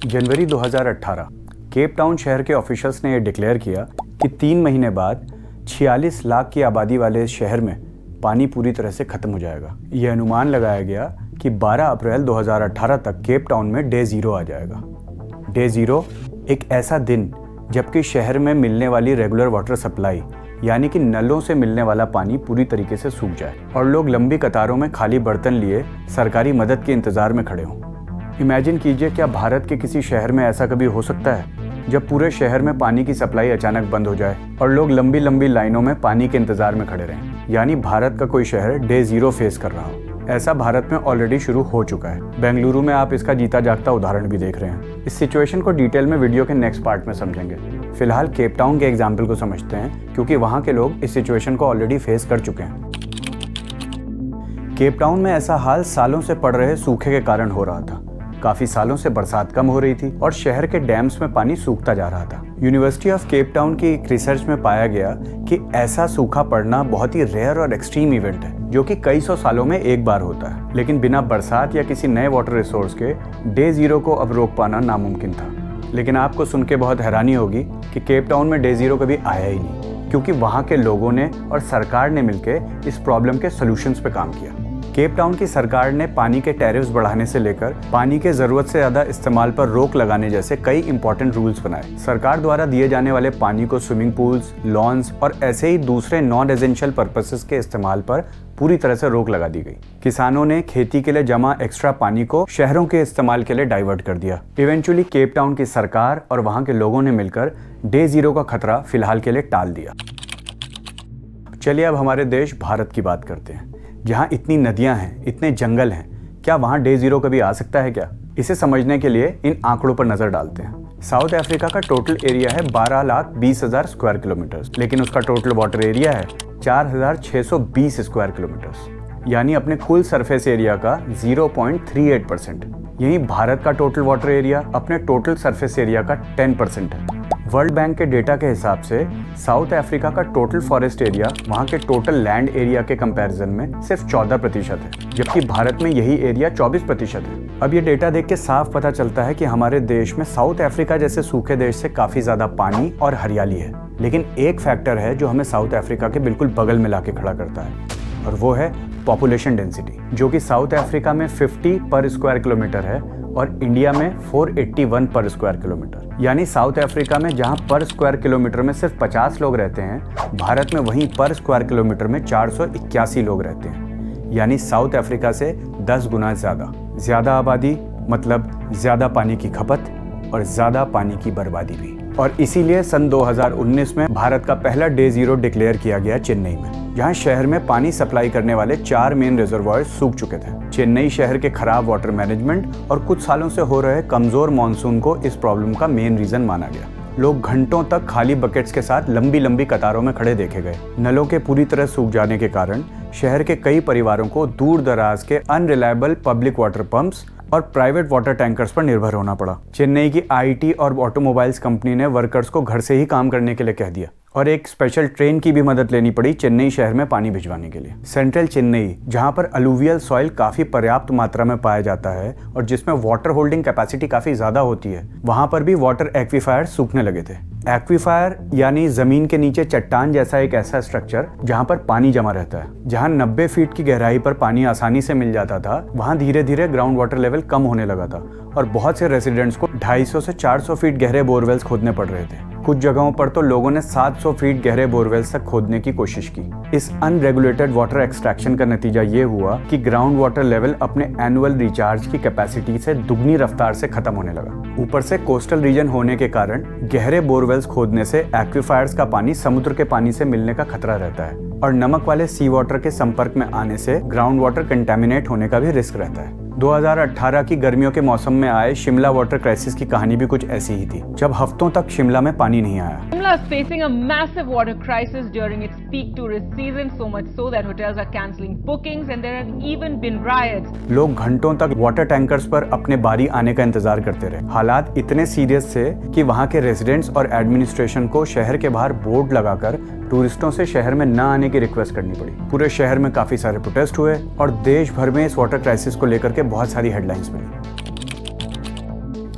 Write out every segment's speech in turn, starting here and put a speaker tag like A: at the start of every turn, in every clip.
A: जनवरी 2018 Cape Town शहर के officials ने यह डिक्लेयर किया कि 3 महीने बाद 46 लाख की आबादी वाले इस शहर में पानी पूरी तरह से खत्म हो जाएगा। यह अनुमान लगाया गया कि 12 अप्रैल 2018 तक केप टाउन में डे ज़ीरो आ जाएगा। डे ज़ीरो एक ऐसा दिन जबकि शहर में मिलने वाली रेगुलर वाटर सप्लाई यानी कि नलों से मिलने वाला पानी पूरी तरीके से सूख जाए और लोग लंबी कतारों में खाली बर्तन लिए सरकारी मदद के इंतजार में खड़े हों। इमेजिन कीजिए, क्या भारत के किसी शहर में ऐसा कभी हो सकता है जब पूरे शहर में पानी की सप्लाई अचानक बंद हो जाए और लोग लंबी लंबी लाइनों में पानी के इंतजार में खड़े रहें। यानी भारत का कोई शहर डे ज़ीरो फेस कर रहा हो। ऐसा भारत में ऑलरेडी शुरू हो चुका है। बेंगलुरु में आप इसका जीता जागता उदाहरण भी देख रहे हैं। इस सिचुएशन को डिटेल में वीडियो के नेक्स्ट पार्ट में समझेंगे। फिलहाल केप टाउन के एग्जाम्पल को समझते हैं क्योंकि वहाँ के लोग इस सिचुएशन को ऑलरेडी फेस कर चुके हैं। केप टाउन में ऐसा हाल सालों से पड़ रहे सूखे के कारण हो रहा था। काफी सालों से बरसात कम हो रही थी और शहर के डैम्स में पानी सूखता जा रहा था। यूनिवर्सिटी ऑफ केप टाउन की एक रिसर्च में पाया गया कि ऐसा सूखा पड़ना बहुत ही रेयर और एक्सट्रीम इवेंट है जो कि कई सौ सालों में एक बार होता है। लेकिन बिना बरसात या किसी नए वाटर रिसोर्स के डे ज़ीरो को अब रोक पाना नामुमकिन था। लेकिन आपको सुन के बहुत हैरानी होगी कि केप टाउन में डे ज़ीरो कभी आया ही नहीं, क्योंकि वहाँ के लोगों ने और सरकार ने मिलकर इस प्रॉब्लम के सॉल्यूशंस पे काम किया। केप टाउन की सरकार ने पानी के टैरिफ्स बढ़ाने से लेकर पानी के जरूरत से ज्यादा इस्तेमाल पर रोक लगाने जैसे कई इंपॉर्टेंट रूल्स बनाए। सरकार द्वारा दिए जाने वाले पानी को स्विमिंग पूल्स, लॉन्स और ऐसे ही दूसरे नॉन रेजिडेंशियल पर्पसेस के इस्तेमाल पर पूरी तरह से रोक लगा दी गई। किसानों ने खेती के लिए जमा एक्स्ट्रा पानी को शहरों के इस्तेमाल के लिए डाइवर्ट कर दिया। इवेंचुअली केप टाउन की सरकार और वहाँ के लोगों ने मिलकर डे ज़ीरो का खतरा फिलहाल के लिए टाल दिया। चलिए अब हमारे देश भारत की बात करते हैं, जहाँ इतनी नदियां हैं, इतने जंगल हैं। क्या वहाँ डे ज़ीरो कभी आ सकता है क्या? इसे समझने के लिए इन आंकड़ों पर नजर डालते हैं। साउथ अफ्रीका का टोटल एरिया है 12,20,000 स्क्वायर किलोमीटर, लेकिन उसका टोटल वाटर एरिया है 4,620 स्क्वायर किलोमीटर, यानी अपने कुल सरफेस एरिया का 0.38%। यहीं भारत का टोटल वाटर एरिया अपने टोटल सरफेस एरिया का 10% है। वर्ल्ड बैंक के डेटा के हिसाब से साउथ अफ्रीका का टोटल फॉरेस्ट एरिया वहाँ के टोटल लैंड एरिया के कंपैरिजन में सिर्फ 14% है, जबकि भारत में यही एरिया 24% है। अब ये डेटा देख के साफ पता चलता है कि हमारे देश में साउथ अफ्रीका जैसे सूखे देश से काफी ज्यादा पानी और हरियाली है। लेकिन एक फैक्टर है जो हमें साउथ अफ्रीका के बिल्कुल बगल में लाके खड़ा करता है, और वो है पॉपुलेशन डेंसिटी, जो कि साउथ अफ्रीका में 50 पर स्क्वायर किलोमीटर है और इंडिया में 481 पर स्क्वायर किलोमीटर। यानी साउथ अफ्रीका में जहां पर स्क्वायर किलोमीटर में सिर्फ 50 लोग रहते हैं, भारत में वहीं पर स्क्वायर किलोमीटर में 481 लोग रहते हैं। यानी साउथ अफ्रीका से 10 गुना ज्यादा आबादी मतलब ज्यादा पानी की खपत और ज्यादा पानी की बर्बादी भी। और इसीलिए सन 2019 में भारत का पहला डे ज़ीरो डिक्लेयर किया गया चेन्नई में, जहां शहर में पानी सप्लाई करने वाले 4 मेन रिजर्वॉयर्स सूख चुके थे। चेन्नई शहर के खराब वाटर मैनेजमेंट और कुछ सालों से हो रहे कमजोर मानसून को इस प्रॉब्लम का मेन रीजन माना गया। लोग घंटों तक खाली बकेट्स के साथ लंबी लंबी कतारों में खड़े देखे गए। नलों के पूरी तरह सूख जाने के कारण शहर के कई परिवारों को दूर दराज के अनरिलायबल पब्लिक वाटर पंप्स और प्राइवेट वाटर टैंकर्स पर निर्भर होना पड़ा। चेन्नई की आईटी और ऑटोमोबाइल्स कंपनी ने वर्कर्स को घर से ही काम करने के लिए कह दिया और एक स्पेशल ट्रेन की भी मदद लेनी पड़ी चेन्नई शहर में पानी भिजवाने के लिए। सेंट्रल चेन्नई, जहां पर अलुवियल सॉइल काफी पर्याप्त मात्रा में पाया जाता है और जिसमें वाटर होल्डिंग कैपेसिटी काफी ज्यादा होती है, वहां पर भी वाटर एक्वीफायर सूखने लगे थे। एक्वीफायर यानी जमीन के नीचे चट्टान जैसा एक ऐसा स्ट्रक्चर जहां पर पानी जमा रहता है। जहां 90 फीट की गहराई पर पानी आसानी से मिल जाता था, वहां धीरे धीरे ग्राउंड वाटर लेवल कम होने लगा था और बहुत से रेसिडेंट्स को 250 से 400 फीट गहरे बोरवेल्स खोदने पड़ रहे थे। कुछ जगहों पर तो लोगों ने 700 फीट गहरे बोरवेल्स तक खोदने की कोशिश की। इस अनरेगुलेटेड वाटर एक्सट्रैक्शन का नतीजा ये हुआ कि ग्राउंड वाटर लेवल अपने एनुअल रिचार्ज की कैपेसिटी से दुगनी रफ्तार से खत्म होने लगा। ऊपर से कोस्टल रीजन होने के कारण गहरे बोरवेल्स खोदने से एक्वीफायर्स का पानी समुद्र के पानी से मिलने का खतरा रहता है और नमक वाले सी वाटर के संपर्क में आने से ग्राउंड वाटर कंटेमिनेट होने का भी रिस्क रहता है। 2018 की गर्मियों के मौसम में आए शिमला वाटर क्राइसिस की कहानी भी कुछ ऐसी ही थी, जब हफ्तों तक शिमला में पानी नहीं आया।
B: Shimla is facing a massive water crisis during its peak tourist season, so much so that hotels are cancelling bookings and there have even been riots.
A: लोग घंटों तक वाटर टैंकर्स पर अपने बारी आने का इंतजार करते रहे। हालात इतने सीरियस थे कि वहां के रेजिडेंट्स और एडमिनिस्ट्रेशन को शहर के बाहर बोर्ड लगाकर टूरिस्टों से शहर में न आने की रिक्वेस्ट करनी पड़ी। पूरे शहर में काफी सारे प्रोटेस्ट हुए और देश भर में इस वाटर क्राइसिस को लेकर के बहुत सारी हेडलाइंस मिली।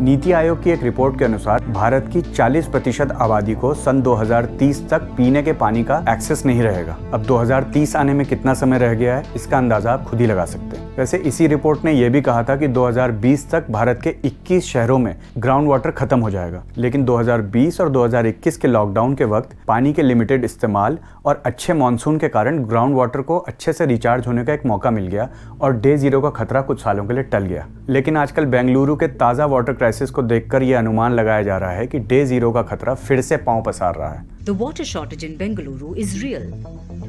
A: नीति आयोग की एक रिपोर्ट के अनुसार भारत की 40% आबादी को सन 2030 तक पीने के पानी का एक्सेस नहीं रहेगा। अब 2030 आने में कितना समय रह गया है, इसका अंदाजा आप खुद ही लगा सकते हैं। वैसे इसी रिपोर्ट ने यह भी कहा था कि 2020 तक भारत के 21 शहरों में ग्राउंड वाटर खत्म हो जाएगा, लेकिन 2020 और 2021 के लॉकडाउन के वक्त पानी के लिमिटेड इस्तेमाल और अच्छे मानसून के कारण ग्राउंड वाटर को अच्छे से रिचार्ज होने का एक मौका मिल गया और डे जीरो का खतरा कुछ सालों के लिए टल गया। लेकिन आजकल बेंगलुरु के ताज़ा वाटर क्राइसिस को देखकर यह अनुमान लगाया जा रहा है कि डे जीरो का खतरा फिर से पांव पसार रहा है।
C: The water shortage in Bengaluru is real.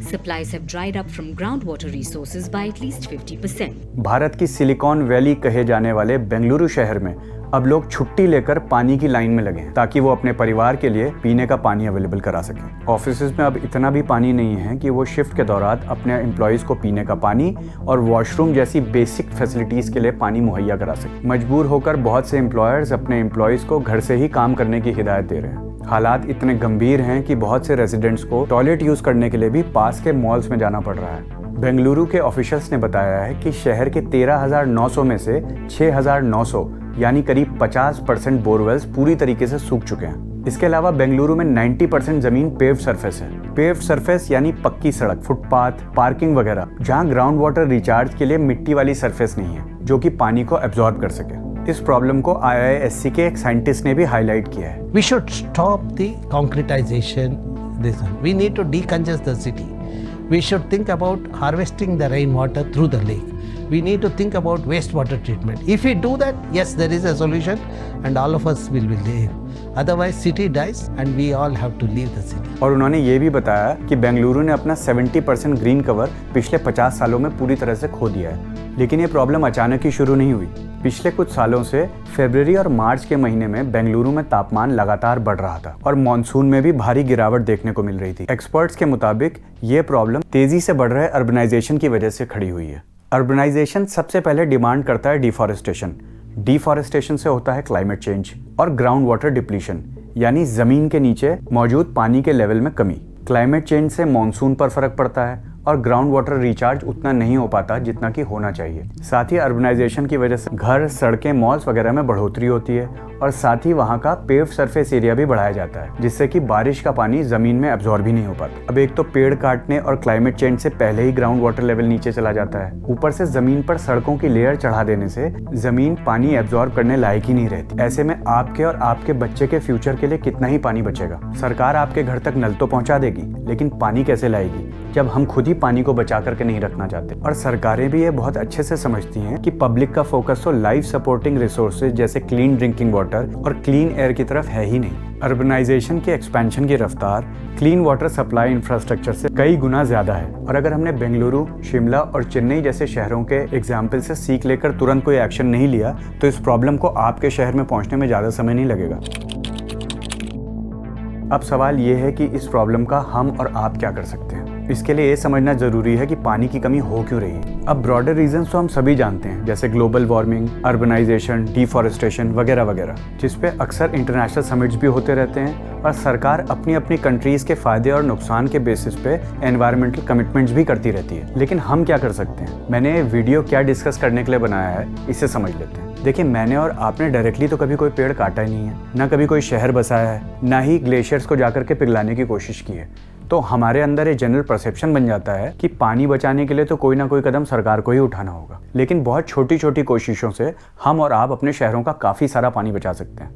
C: Supplies have dried up from groundwater resources by at least 50%.
A: Bharat की सिलिकॉन वैली कहे जाने वाले बेंगलुरु शहर में अब लोग छुट्टी लेकर पानी की लाइन में लगे हैं ताकि वो अपने परिवार के लिए पीने का पानी अवेलेबल करा सकें। ऑफिसेज में अब इतना भी पानी नहीं है कि वो शिफ्ट के दौरान अपने एम्प्लॉयज़ को पीने का पानी और वॉशरूम जैसी बेसिक फैसिलिटीज़ के लिए पानी मुहैया करा सकें। मजबूर होकर बहुत से एम्प्लॉयर्स अपने एम्प्लॉयज़ को घर से ही काम करने की हिदायत दे रहे हैं। हालात इतने गंभीर हैं कि बहुत से रेजिडेंट्स को टॉयलेट यूज़ करने के लिए भी पास के मॉल्स में जाना पड़ रहा है। बेंगलुरु के ऑफिशियल्स ने बताया है कि शहर के 13,900 में से 6,900 यानी करीब 50% बोरवेल्स पूरी तरीके से सूख चुके हैं। इसके अलावा बेंगलुरु में 90% जमीन पेव्ड सरफेस है। पेव्ड सरफेस यानी पक्की सड़क, फुटपाथ, पार्किंग वगैरह, जहां ग्राउंड वाटर रिचार्ज के लिए मिट्टी वाली सरफेस नहीं है जो कि पानी को एब्जॉर्ब कर सके। इस प्रॉब्लम को IISc के एक साइंटिस्ट ने भी हाईलाइट किया है।
D: We should stop the concretization. We need to decongest the city. We should think about harvesting the rainwater through the lake. We need to think about wastewater treatment. If we do that, yes, there is a solution and all of us will live. Otherwise, city dies and we all have to leave the city.
A: और उन्होंने ये भी बताया कि बेंगलुरु ने अपना 70% green cover पिछले 50 सालों में पूरी तरह से खो दिया है। लेकिन ये प्रॉब्लम अचानक ही शुरू नहीं हुई। पिछले कुछ सालों से फरवरी और मार्च के महीने में बेंगलुरु में तापमान लगातार बढ़ रहा था और मॉनसून में भी भारी गिरावट देखने को मिल रही थी। एक्सपर्ट्स के मुताबिक ये प्रॉब्लम तेजी से बढ़ रहे अर्बनाइजेशन की वजह से खड़ी हुई है। अर्बनाइजेशन सबसे पहले डिमांड करता है डिफॉरेस्टेशन। डिफॉरेस्टेशन से होता है क्लाइमेट चेंज और ग्राउंड वाटर डिप्लीशन यानी जमीन के नीचे मौजूद पानी के लेवल में कमी। क्लाइमेट चेंज से मॉनसून पर फर्क पड़ता है और ग्राउंड वाटर रिचार्ज उतना नहीं हो पाता जितना कि होना चाहिए। साथ ही अर्बनाइजेशन की वजह से घर, सड़कें, मॉल्स वगैरह में बढ़ोतरी होती है और साथ ही वहाँ का पेव्ड सरफेस एरिया भी बढ़ाया जाता है जिससे कि बारिश का पानी जमीन में एब्जॉर्ब भी नहीं हो पाता। अब एक तो पेड़ काटने और क्लाइमेट चेंज से पहले ही ग्राउंड वाटर लेवल नीचे चला जाता है, ऊपर से जमीन पर सड़कों की लेयर चढ़ा देने से जमीन पानी एब्जॉर्ब करने लायक ही नहीं रहती। ऐसे में आपके और आपके बच्चे के फ्यूचर के लिए कितना ही पानी बचेगा। सरकार आपके घर तक नल तो पहुंचा देगी, लेकिन पानी कैसे लाएगी जब हम खुद ही पानी को बचा करके नहीं रखना चाहते। और सरकारें भी ये बहुत अच्छे से समझती हैं कि पब्लिक का फोकस तो लाइफ सपोर्टिंग रिसोर्सेज जैसे क्लीन ड्रिंकिंग वाटर और क्लीन एयर की तरफ है ही नहीं। अर्बनाइजेशन के एक्सपेंशन की रफ्तार क्लीन वाटर सप्लाई इंफ्रास्ट्रक्चर से कई गुना ज्यादा है। और अगर हमने बेंगलुरु, शिमला और चेन्नई जैसे शहरों के एग्जाम्पल से सीख लेकर तुरंत कोई एक्शन नहीं लिया तो इस प्रॉब्लम को आपके शहर में पहुंचने में ज्यादा समय नहीं लगेगा। अब सवाल ये है कि इस प्रॉब्लम का हम और आप क्या कर सकते हैं। इसके लिए ये समझना जरूरी है कि पानी की कमी हो क्यों रही है। अब ब्रॉडर रीजंस तो हम सभी जानते हैं जैसे ग्लोबल वार्मिंग, अर्बनाइजेशन, डिफॉरेस्टेशन वगैरह वगैरह, जिसपे अक्सर इंटरनेशनल समिट्स भी होते रहते हैं और सरकार अपनी अपनी कंट्रीज के फायदे और नुकसान के बेसिस पे एनवायरमेंटल कमिटमेंट्स भी करती रहती है। लेकिन हम क्या कर सकते हैं? मैंने ये वीडियो क्या डिस्कस करने के लिए बनाया है, इसे समझ लेते हैं। देखिए, मैंने और आपने डायरेक्टली तो कभी कोई पेड़ काटा ही नहीं है, ना कभी कोई शहर बसाया है, ना ही ग्लेशियर्स को जाकर के पिघलाने की कोशिश की है। तो हमारे अंदर एक जनरल परसेप्शन बन जाता है कि पानी बचाने के लिए तो कोई ना कोई कदम सरकार को ही उठाना होगा। लेकिन बहुत छोटी छोटी कोशिशों से हम और आप अपने शहरों का काफ़ी सारा पानी बचा सकते हैं।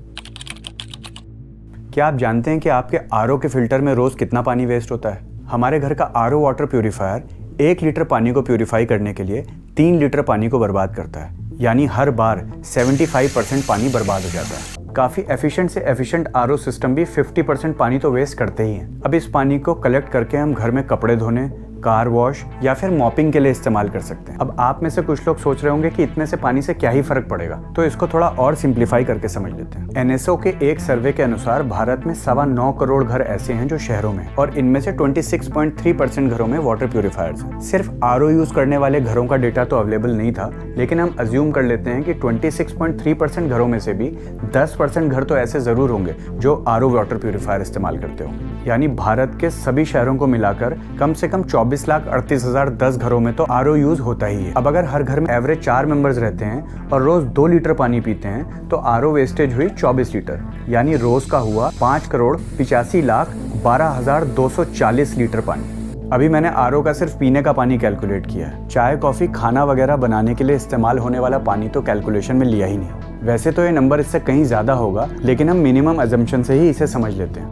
A: क्या आप जानते हैं कि आपके आरओ के फिल्टर में रोज़ कितना पानी वेस्ट होता है? हमारे घर का आरओ वाटर प्यूरीफायर 1 लीटर पानी को प्यूरीफाई करने के लिए 3 लीटर पानी को बर्बाद करता है, यानी हर बार 75% पानी बर्बाद हो जाता है। काफ़ी एफिशिएंट से एफिशिएंट आरओ सिस्टम भी 50% पानी तो वेस्ट करते ही हैं। अब इस पानी को कलेक्ट करके हम घर में कपड़े धोने, कार वॉश या फिर मॉपिंग के लिए इस्तेमाल कर सकते हैं। अब आप में से कुछ लोग सोच रहे होंगे कि इतने से पानी से क्या ही फर्क पड़ेगा, तो इसको थोड़ा और सिंप्लीफाई करके समझ लेते हैं। एनएसओ के एक सर्वे के अनुसार भारत में 9.25 करोड़ घर ऐसे हैं जो शहरों में, और इनमें से 26.3% घरों में वाटर प्यूरिफायर्स हैं। सिर्फ आरओ यूज करने वाले घरों का डेटा तो अवेलेबल नहीं था, लेकिन हम अज्यूम कर लेते हैं कि 26.3% घरों में से भी 10% घर तो ऐसे जरूर होंगे जो आरओ वाटर प्यूरिफायर इस्तेमाल करते होंगे। यानी भारत के सभी शहरों को मिलाकर कम से कम 24 24,38,010 घरों में तो आरओ यूज होता ही है। अब अगर हर घर में एवरेज 4 मेंबर्स रहते हैं और रोज 2 लीटर पानी पीते हैं तो आरओ वेस्टेज हुई 24 लीटर, यानी रोज का हुआ 5,85,12,240 लीटर पानी। अभी मैंने आरओ का सिर्फ पीने का पानी कैलकुलेट किया है। चाय, कॉफी, खाना वगैरह बनाने के लिए इस्तेमाल होने वाला पानी तो कैलकुलेशन में लिया ही नहीं। वैसे तो ये नंबर इससे कहीं ज़्यादा होगा, लेकिन हम मिनिमम अजम्पशन से ही इसे समझ लेते हैं।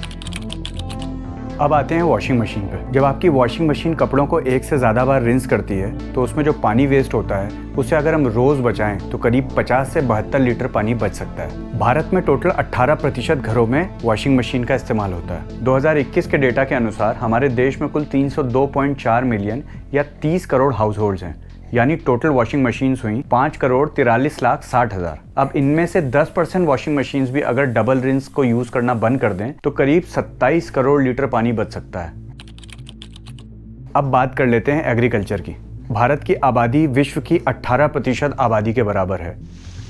A: अब आते हैं वॉशिंग मशीन पे। जब आपकी वॉशिंग मशीन कपड़ों को एक से ज़्यादा बार रिंस करती है तो उसमें जो पानी वेस्ट होता है उसे अगर हम रोज़ बचाएं तो करीब 50 से 72 लीटर पानी बच सकता है। भारत में टोटल 18% घरों में वॉशिंग मशीन का इस्तेमाल होता है। 2021 के डेटा के अनुसार हमारे देश में कुल 302.4 मिलियन या 30 करोड़ हाउस होल्ड्स हैं, यानी टोटल वॉशिंग मशीन्स हुई 5,43,60,000। अब इनमें से 10% वॉशिंग मशीन्स भी अगर डबल रिंस को यूज करना बंद कर दें तो करीब 27 करोड़ लीटर पानी बच सकता है। अब बात कर लेते हैं एग्रीकल्चर की। भारत की आबादी विश्व की 18% आबादी के बराबर है,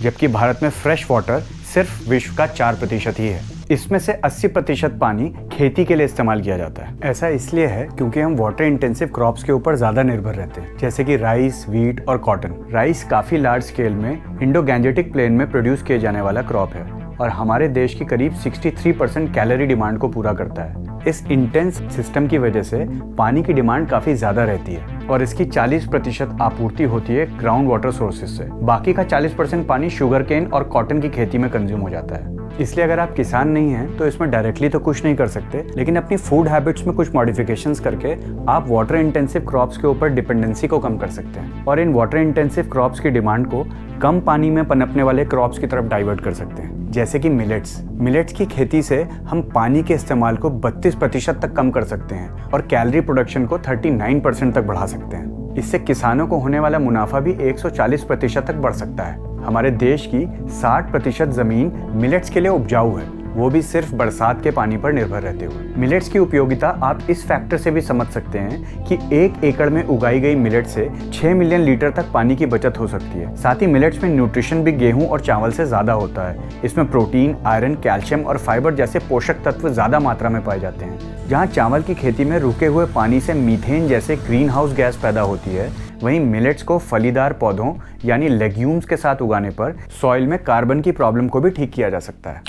A: जबकि भारत में फ्रेश वाटर सिर्फ विश्व का 4% ही है। इसमें से 80% पानी खेती के लिए इस्तेमाल किया जाता है। ऐसा इसलिए है क्योंकि हम वाटर इंटेंसिव क्रॉप्स के ऊपर ज़्यादा निर्भर रहते हैं, जैसे कि राइस, व्हीट और कॉटन। राइस काफ़ी लार्ज स्केल में इंडो गैंजेटिक प्लेन में प्रोड्यूस किए जाने वाला क्रॉप है और हमारे देश की करीब 63% कैलोरी डिमांड को पूरा करता है। इस इंटेंस सिस्टम की वजह से पानी की डिमांड काफ़ी ज़्यादा रहती है और इसकी 40% आपूर्ति होती है ग्राउंड वाटर सोर्सेज से। बाकी का 40% पानी शुगर केन और कॉटन की खेती में कंज्यूम हो जाता है। इसलिए अगर आप किसान नहीं हैं तो इसमें डायरेक्टली तो कुछ नहीं कर सकते, लेकिन अपनी फूड हैबिट्स में कुछ मॉडिफिकेशंस करके आप वाटर इंटेंसिव क्रॉप्स के ऊपर डिपेंडेंसी को कम कर सकते हैं और इन वाटर इंटेंसिव क्रॉप्स की डिमांड को कम पानी में पनपने वाले क्रॉप्स की तरफ डाइवर्ट कर सकते हैं, जैसे कि मिलेट्स। मिलेट्स की खेती से हम पानी के इस्तेमाल को 32% तक कम कर सकते हैं और कैलोरी प्रोडक्शन को 39% तक बढ़ा सकते हैं। इससे किसानों को होने वाला मुनाफा भी 140% तक बढ़ सकता है। हमारे देश की 60% जमीन मिलेट्स के लिए उपजाऊ है, वो भी सिर्फ बरसात के पानी पर निर्भर रहते हुए। मिलेट्स की उपयोगिता आप इस फैक्टर से भी समझ सकते हैं कि 1 एकड़ में उगाई गई मिलेट से 6 मिलियन लीटर तक पानी की बचत हो सकती है। साथ ही मिलेट्स में न्यूट्रिशन भी गेहूं और चावल से ज्यादा होता है। इसमें प्रोटीन, आयरन, कैल्शियम और फाइबर जैसे पोषक तत्व ज्यादा मात्रा में पाए जाते हैं। जहाँ चावल की खेती में रुके हुए पानी से मीथेन जैसे ग्रीन हाउस गैस पैदा होती है, वहीं मिलेट्स को फलीदार पौधों यानी लेग्यूम्स के साथ उगाने पर सॉइल में कार्बन की प्रॉब्लम को भी ठीक किया जा सकता है।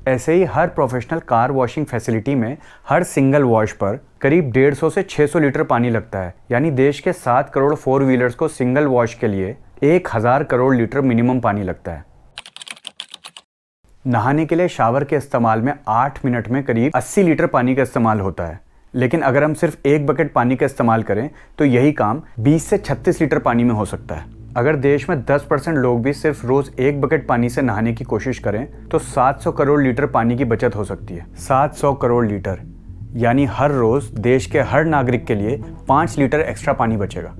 A: ऐसे ही हर प्रोफेशनल कार वॉशिंग फैसिलिटी में हर सिंगल वॉश पर करीब 150 से 600 लीटर पानी लगता है, यानी देश के 7 करोड़ 4 व्हीलर्स को सिंगल वॉश के लिए 1000 करोड़ लीटर मिनिमम पानी लगता है। नहाने के लिए शावर के इस्तेमाल में 8 मिनट में करीब 80 लीटर पानी का इस्तेमाल होता है, लेकिन अगर हम सिर्फ 1 बकेट पानी का इस्तेमाल करें तो यही काम 20 से 36 लीटर पानी में हो सकता है। अगर देश में 10% लोग भी सिर्फ रोज 1 बकेट पानी से नहाने की कोशिश करें तो 700 करोड़ लीटर पानी की बचत हो सकती है। 700 करोड़ लीटर, यानी हर रोज देश के हर नागरिक के लिए 5 लीटर एक्स्ट्रा पानी बचेगा।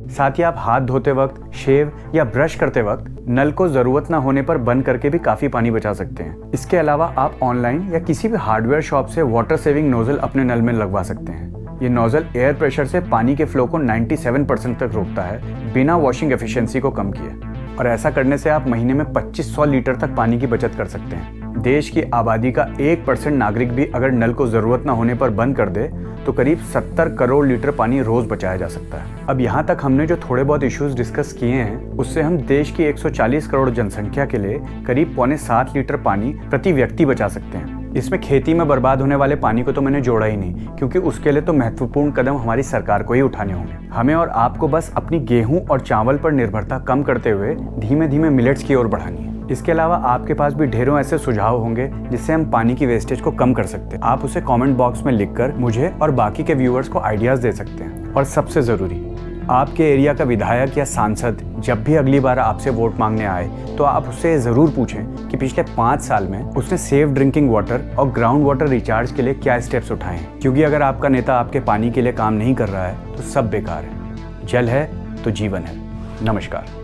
A: साथ ही आप हाथ धोते वक्त, शेव या ब्रश करते वक्त नल को जरूरत ना होने पर बंद करके भी काफी पानी बचा सकते हैं। इसके अलावा आप ऑनलाइन या किसी भी हार्डवेयर शॉप से वाटर सेविंग नोजल अपने नल में लगवा सकते हैं। ये नोजल एयर प्रेशर से पानी के फ्लो को 97% तक रोकता है, बिना वॉशिंग एफिशिएंसी को कम किए। और ऐसा करने से आप महीने में 2500 लीटर तक पानी की बचत कर सकते हैं। देश की आबादी का 1% नागरिक भी अगर नल को जरूरत ना होने पर बंद कर दे तो करीब 70 करोड़ लीटर पानी रोज बचाया जा सकता है। अब यहाँ तक हमने जो थोड़े बहुत इश्यूज डिस्कस किए हैं, उससे हम देश की 140 करोड़ जनसंख्या के लिए करीब 6.25 लीटर पानी प्रति व्यक्ति बचा सकते हैं। इसमें खेती में बर्बाद होने वाले पानी को तो मैंने जोड़ा ही नहीं, क्योंकि उसके लिए तो महत्वपूर्ण कदम हमारी सरकार को ही उठाने होंगे। हमें और आपको बस अपनी गेहूं और चावल पर निर्भरता कम करते हुए धीमे धीमे मिलेट्स की ओर बढ़ानी है। इसके अलावा आपके पास भी ढेरों ऐसे सुझाव होंगे जिससे हम पानी की वेस्टेज को कम कर सकते हैं। आप उसे कमेंट बॉक्स में लिखकर मुझे और बाकी के व्यूअर्स को आइडियाज दे सकते हैं। और सबसे जरूरी, आपके एरिया का विधायक या सांसद जब भी अगली बार आपसे वोट मांगने आए तो आप उससे ज़रूर पूछें कि पिछले 5 साल में उसने सेफ ड्रिंकिंग वाटर और ग्राउंड वाटर रिचार्ज के लिए क्या स्टेप्स उठाए हैं, क्योंकि अगर आपका नेता आपके पानी के लिए काम नहीं कर रहा है तो सब बेकार है। जल है तो जीवन है। नमस्कार।